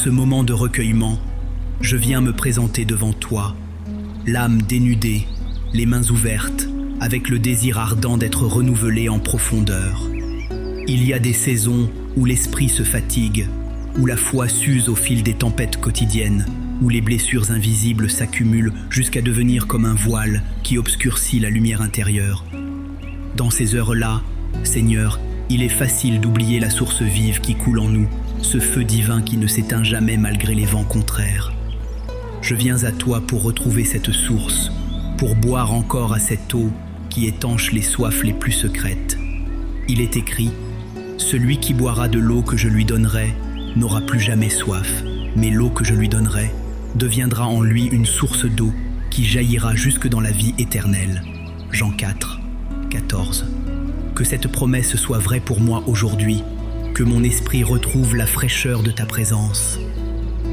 ce moment de recueillement, je viens me présenter devant toi, l'âme dénudée, les mains ouvertes, avec le désir ardent d'être renouvelé en profondeur. Il y a des saisons où l'esprit se fatigue, où la foi s'use au fil des tempêtes quotidiennes, où les blessures invisibles s'accumulent jusqu'à devenir comme un voile qui obscurcit la lumière intérieure. Dans ces heures-là, Seigneur, il est facile d'oublier la source vive qui coule en nous, ce feu divin qui ne s'éteint jamais malgré les vents contraires. Je viens à toi pour retrouver cette source, pour boire encore à cette eau qui étanche les soifs les plus secrètes. Il est écrit, « Celui qui boira de l'eau que je lui donnerai n'aura plus jamais soif, mais l'eau que je lui donnerai deviendra en lui une source d'eau qui jaillira jusque dans la vie éternelle. » Jean 4, 14. Que cette promesse soit vraie pour moi aujourd'hui, que mon esprit retrouve la fraîcheur de ta présence.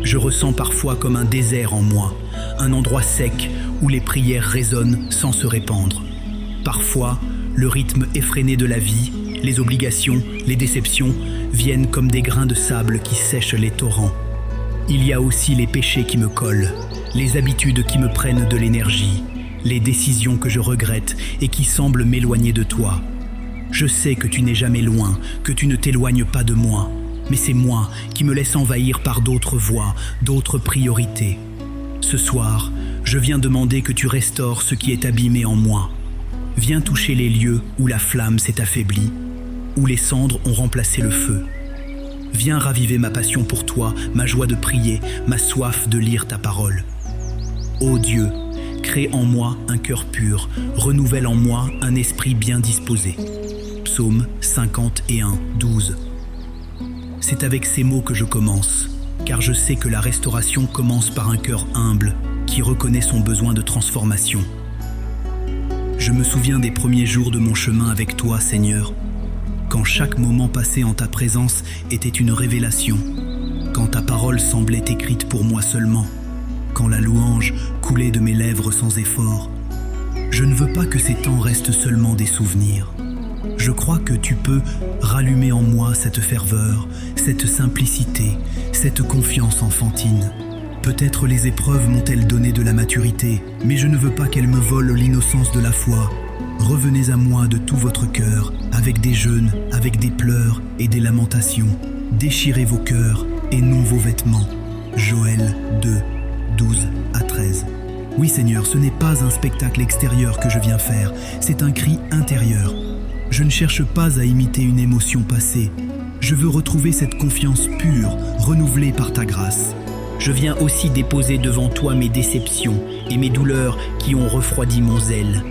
Je ressens parfois comme un désert en moi, un endroit sec où les prières résonnent sans se répandre. Parfois, le rythme effréné de la vie, les obligations, les déceptions viennent comme des grains de sable qui sèchent les torrents. Il y a aussi les péchés qui me collent, les habitudes qui me prennent de l'énergie, les décisions que je regrette et qui semblent m'éloigner de toi. Je sais que tu n'es jamais loin, que tu ne t'éloignes pas de moi, mais c'est moi qui me laisse envahir par d'autres voies, d'autres priorités. Ce soir, je viens demander que tu restaures ce qui est abîmé en moi. Viens toucher les lieux où la flamme s'est affaiblie, où les cendres ont remplacé le feu. Viens raviver ma passion pour toi, ma joie de prier, ma soif de lire ta parole. Ô Dieu, crée en moi un cœur pur, renouvelle en moi un esprit bien disposé. Psaume 51, 12. C'est avec ces mots que je commence, car je sais que la restauration commence par un cœur humble qui reconnaît son besoin de transformation. Je me souviens des premiers jours de mon chemin avec toi, Seigneur, quand chaque moment passé en ta présence était une révélation, quand ta parole semblait écrite pour moi seulement, quand la louange coulait de mes lèvres sans effort. Je ne veux pas que ces temps restent seulement des souvenirs. Je crois que tu peux rallumer en moi cette ferveur, cette simplicité, cette confiance enfantine. Peut-être les épreuves m'ont-elles donné de la maturité, mais je ne veux pas qu'elles me volent l'innocence de la foi. Revenez à moi de tout votre cœur, avec des jeûnes, avec des pleurs et des lamentations. Déchirez vos cœurs et non vos vêtements. Joël 2, 12 à 13. Oui Seigneur, ce n'est pas un spectacle extérieur que je viens faire, c'est un cri intérieur. Je ne cherche pas à imiter une émotion passée. Je veux retrouver cette confiance pure, renouvelée par ta grâce. Je viens aussi déposer devant toi mes déceptions et mes douleurs qui ont refroidi mon zèle.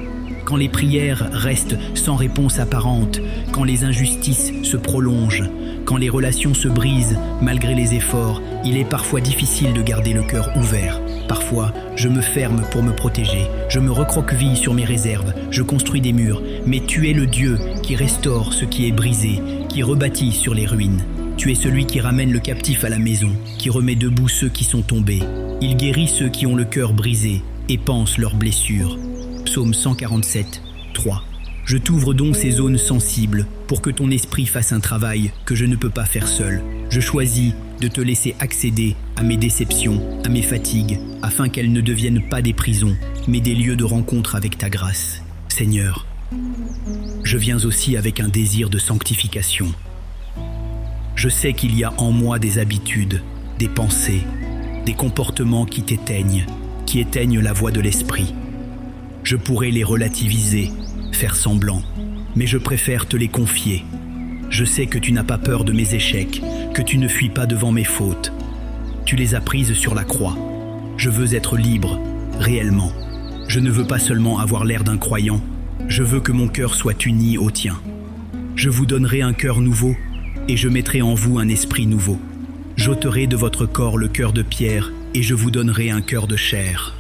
Quand les prières restent sans réponse apparente, quand les injustices se prolongent, quand les relations se brisent malgré les efforts, il est parfois difficile de garder le cœur ouvert. Parfois, je me ferme pour me protéger, je me recroqueville sur mes réserves, je construis des murs, mais tu es le Dieu qui restaure ce qui est brisé, qui rebâtit sur les ruines. Tu es celui qui ramène le captif à la maison, qui remet debout ceux qui sont tombés. Il guérit ceux qui ont le cœur brisé et panse leurs blessures. Psaume 147, 3. Je t'ouvre donc ces zones sensibles pour que ton esprit fasse un travail que je ne peux pas faire seul. Je choisis de te laisser accéder à mes déceptions, à mes fatigues, afin qu'elles ne deviennent pas des prisons, mais des lieux de rencontre avec ta grâce. Seigneur, je viens aussi avec un désir de sanctification. Je sais qu'il y a en moi des habitudes, des pensées, des comportements qui t'éteignent, qui éteignent la voix de l'esprit. Je pourrais les relativiser, faire semblant, mais je préfère te les confier. Je sais que tu n'as pas peur de mes échecs, que tu ne fuis pas devant mes fautes. Tu les as prises sur la croix. Je veux être libre, réellement. Je ne veux pas seulement avoir l'air d'un croyant, je veux que mon cœur soit uni au tien. Je vous donnerai un cœur nouveau, et je mettrai en vous un esprit nouveau. J'ôterai de votre corps le cœur de pierre, et je vous donnerai un cœur de chair.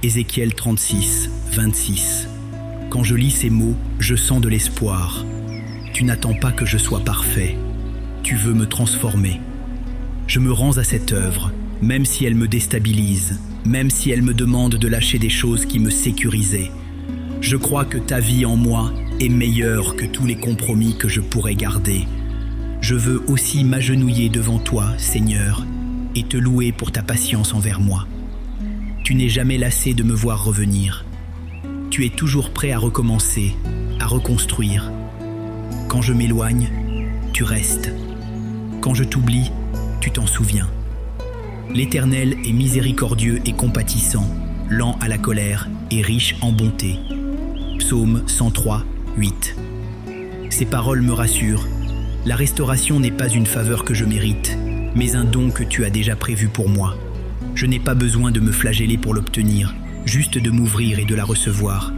Ézéchiel 36, 26. Quand je lis ces mots, je sens de l'espoir. Tu n'attends pas que je sois parfait. Tu veux me transformer. Je me rends à cette œuvre, même si elle me déstabilise, même si elle me demande de lâcher des choses qui me sécurisaient. Je crois que ta vie en moi est meilleure que tous les compromis que je pourrais garder. Je veux aussi m'agenouiller devant toi, Seigneur, et te louer pour ta patience envers moi. Tu n'es jamais lassé de me voir revenir. Tu es toujours prêt à recommencer, à reconstruire. Quand je m'éloigne, tu restes. Quand je t'oublie, tu t'en souviens. L'Éternel est miséricordieux et compatissant, lent à la colère et riche en bonté. Psaume 103, 8. Ces paroles me rassurent. La restauration n'est pas une faveur que je mérite, mais un don que tu as déjà prévu pour moi. Je n'ai pas besoin de me flageller pour l'obtenir, juste de m'ouvrir et de la recevoir.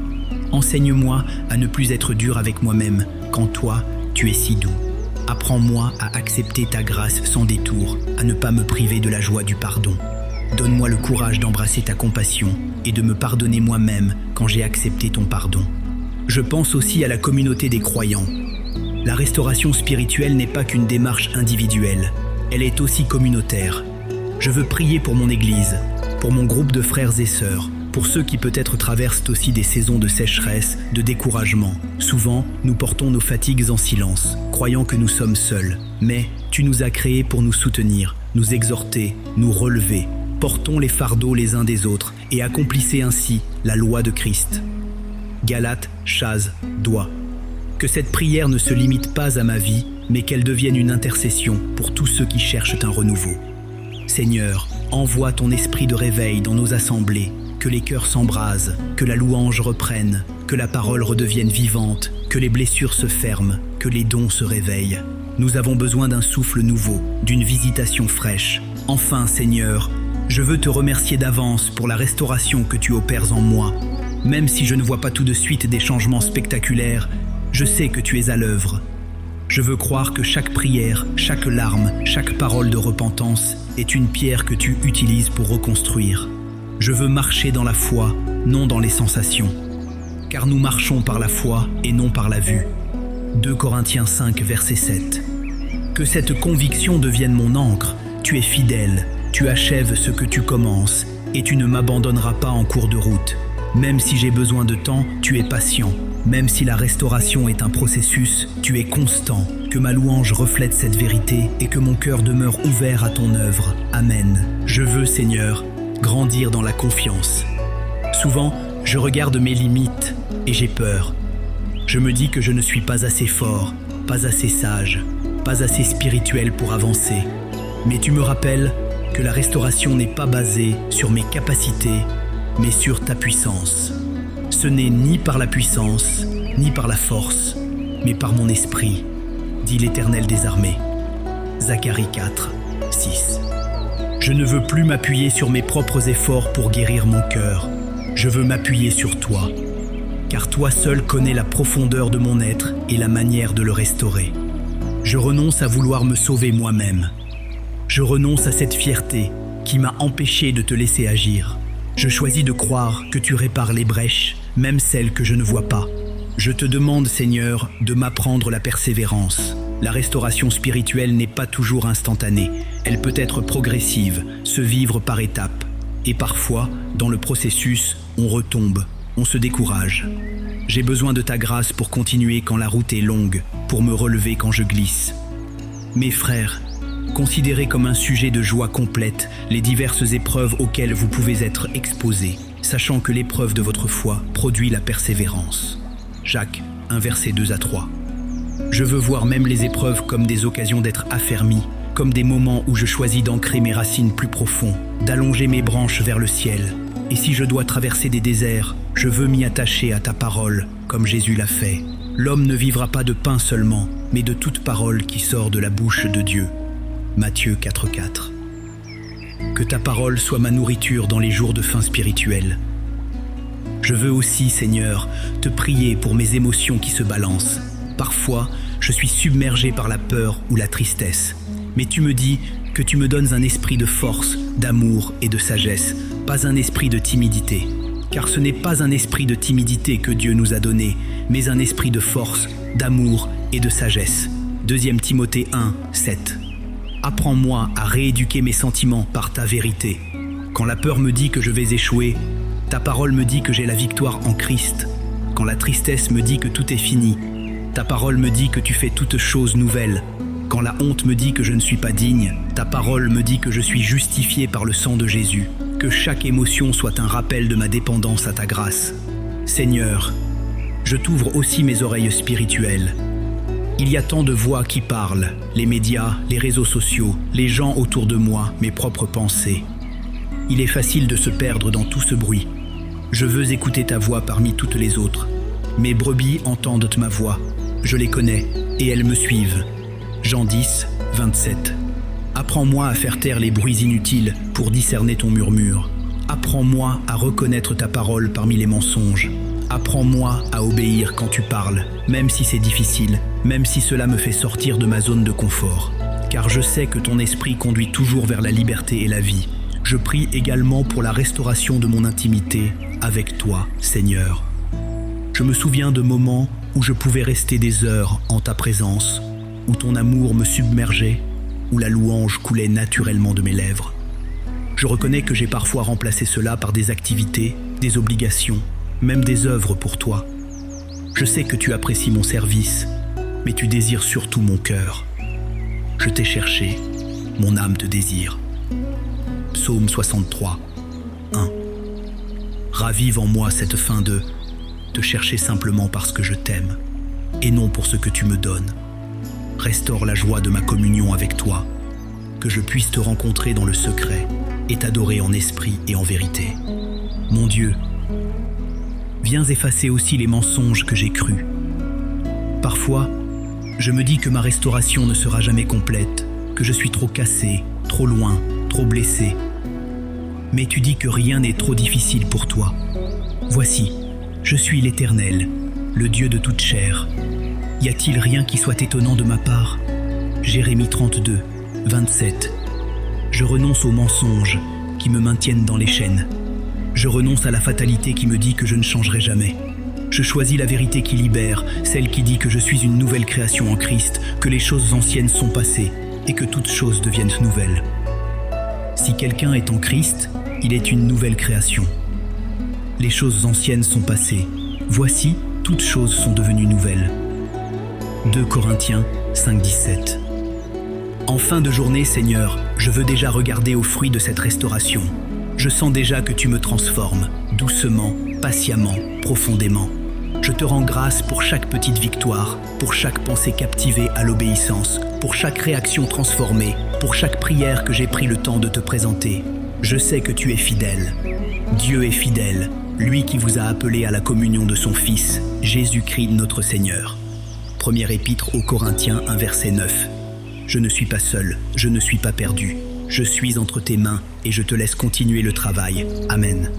Enseigne-moi à ne plus être dur avec moi-même, quand toi, tu es si doux. Apprends-moi à accepter ta grâce sans détour, à ne pas me priver de la joie du pardon. Donne-moi le courage d'embrasser ta compassion et de me pardonner moi-même quand j'ai accepté ton pardon. Je pense aussi à la communauté des croyants. La restauration spirituelle n'est pas qu'une démarche individuelle, elle est aussi communautaire. Je veux prier pour mon Église, pour mon groupe de frères et sœurs, pour ceux qui peut-être traversent aussi des saisons de sécheresse, de découragement. Souvent, nous portons nos fatigues en silence, croyant que nous sommes seuls. Mais tu nous as créés pour nous soutenir, nous exhorter, nous relever. Portons les fardeaux les uns des autres et accomplissez ainsi la loi de Christ. Galates, Chaz, Doigt. Que cette prière ne se limite pas à ma vie, mais qu'elle devienne une intercession pour tous ceux qui cherchent un renouveau. Seigneur, envoie ton esprit de réveil dans nos assemblées, que les cœurs s'embrasent, que la louange reprenne, que la parole redevienne vivante, que les blessures se ferment, que les dons se réveillent. Nous avons besoin d'un souffle nouveau, d'une visitation fraîche. Enfin, Seigneur, je veux te remercier d'avance pour la restauration que tu opères en moi. Même si je ne vois pas tout de suite des changements spectaculaires, je sais que tu es à l'œuvre. Je veux croire que chaque prière, chaque larme, chaque parole de repentance est une pierre que tu utilises pour reconstruire. Je veux marcher dans la foi, non dans les sensations. Car nous marchons par la foi et non par la vue. 2 Corinthiens 5, verset 7. Que cette conviction devienne mon encre. Tu es fidèle, tu achèves ce que tu commences et tu ne m'abandonneras pas en cours de route. Même si j'ai besoin de temps, tu es patient. Même si la restauration est un processus, tu es constant. Que ma louange reflète cette vérité et que mon cœur demeure ouvert à ton œuvre. Amen. Je veux, Seigneur, grandir dans la confiance. Souvent, je regarde mes limites et j'ai peur. Je me dis que je ne suis pas assez fort, pas assez sage, pas assez spirituel pour avancer. Mais tu me rappelles que la restauration n'est pas basée sur mes capacités, mais sur ta puissance. Ce n'est ni par la puissance, ni par la force, mais par mon esprit, dit l'Éternel des armées. Zacharie 4, 6. Je ne veux plus m'appuyer sur mes propres efforts pour guérir mon cœur. Je veux m'appuyer sur toi, car toi seul connais la profondeur de mon être et la manière de le restaurer. Je renonce à vouloir me sauver moi-même. Je renonce à cette fierté qui m'a empêché de te laisser agir. Je choisis de croire que tu répares les brèches, même celles que je ne vois pas. Je te demande, Seigneur, de m'apprendre la persévérance. La restauration spirituelle n'est pas toujours instantanée. Elle peut être progressive, se vivre par étapes. Et parfois, dans le processus, on retombe, on se décourage. J'ai besoin de ta grâce pour continuer quand la route est longue, pour me relever quand je glisse. Mes frères, considérez comme un sujet de joie complète les diverses épreuves auxquelles vous pouvez être exposés, sachant que l'épreuve de votre foi produit la persévérance. Jacques 1, versets 2 à 3. Je veux voir même les épreuves comme des occasions d'être affermi, comme des moments où je choisis d'ancrer mes racines plus profond, d'allonger mes branches vers le ciel. Et si je dois traverser des déserts, je veux m'y attacher à ta parole, comme Jésus l'a fait. L'homme ne vivra pas de pain seulement, mais de toute parole qui sort de la bouche de Dieu. Matthieu 4, 4. Que ta parole soit ma nourriture dans les jours de faim spirituelle. Je veux aussi, Seigneur, te prier pour mes émotions qui se balancent. Parfois, je suis submergé par la peur ou la tristesse. Mais tu me dis que tu me donnes un esprit de force, d'amour et de sagesse, pas un esprit de timidité. Car ce n'est pas un esprit de timidité que Dieu nous a donné, mais un esprit de force, d'amour et de sagesse. 2 Timothée 1, 7. Apprends-moi à rééduquer mes sentiments par ta vérité. Quand la peur me dit que je vais échouer, ta parole me dit que j'ai la victoire en Christ. Quand la tristesse me dit que tout est fini, ta parole me dit que tu fais toutes choses nouvelles. Quand la honte me dit que je ne suis pas digne, ta parole me dit que je suis justifié par le sang de Jésus, que chaque émotion soit un rappel de ma dépendance à ta grâce. Seigneur, je t'ouvre aussi mes oreilles spirituelles. Il y a tant de voix qui parlent, les médias, les réseaux sociaux, les gens autour de moi, mes propres pensées. Il est facile de se perdre dans tout ce bruit. Je veux écouter ta voix parmi toutes les autres. Mes brebis entendent ma voix, je les connais et elles me suivent. Jean 10, 27. Apprends-moi à faire taire les bruits inutiles pour discerner ton murmure. Apprends-moi à reconnaître ta parole parmi les mensonges. Apprends-moi à obéir quand tu parles, même si c'est difficile, même si cela me fait sortir de ma zone de confort. Car je sais que ton esprit conduit toujours vers la liberté et la vie. Je prie également pour la restauration de mon intimité avec toi, Seigneur. Je me souviens de moments où je pouvais rester des heures en ta présence, où ton amour me submergeait, où la louange coulait naturellement de mes lèvres. Je reconnais que j'ai parfois remplacé cela par des activités, des obligations, même des œuvres pour toi. Je sais que tu apprécies mon service, mais tu désires surtout mon cœur. Je t'ai cherché, mon âme te désire. Psaume 63, 1. Ravive en moi cette faim de te chercher simplement parce que je t'aime, et non pour ce que tu me donnes. Restaure la joie de ma communion avec toi, que je puisse te rencontrer dans le secret et t'adorer en esprit et en vérité. Mon Dieu, viens effacer aussi les mensonges que j'ai crus. Parfois, je me dis que ma restauration ne sera jamais complète, que je suis trop cassé, trop loin, trop blessé. Mais tu dis que rien n'est trop difficile pour toi. Voici, je suis l'Éternel, le Dieu de toute chair. Y a-t-il rien qui soit étonnant de ma part? Jérémie 32, 27. Je renonce aux mensonges qui me maintiennent dans les chaînes. Je renonce à la fatalité qui me dit que je ne changerai jamais. Je choisis la vérité qui libère, celle qui dit que je suis une nouvelle création en Christ, que les choses anciennes sont passées et que toutes choses deviennent nouvelles. Si quelqu'un est en Christ, il est une nouvelle création. Les choses anciennes sont passées. Voici, toutes choses sont devenues nouvelles. 2 Corinthiens 5, 17. En fin de journée, Seigneur, je veux déjà regarder aux fruits de cette restauration. Je sens déjà que tu me transformes, doucement, patiemment, profondément. Je te rends grâce pour chaque petite victoire, pour chaque pensée captivée à l'obéissance, pour chaque réaction transformée, pour chaque prière que j'ai pris le temps de te présenter. Je sais que tu es fidèle. Dieu est fidèle, lui qui vous a appelé à la communion de son Fils, Jésus-Christ notre Seigneur. Première épître aux Corinthiens 1 verset 9. Je ne suis pas seul, je ne suis pas perdu. Je suis entre tes mains et je te laisse continuer le travail. Amen.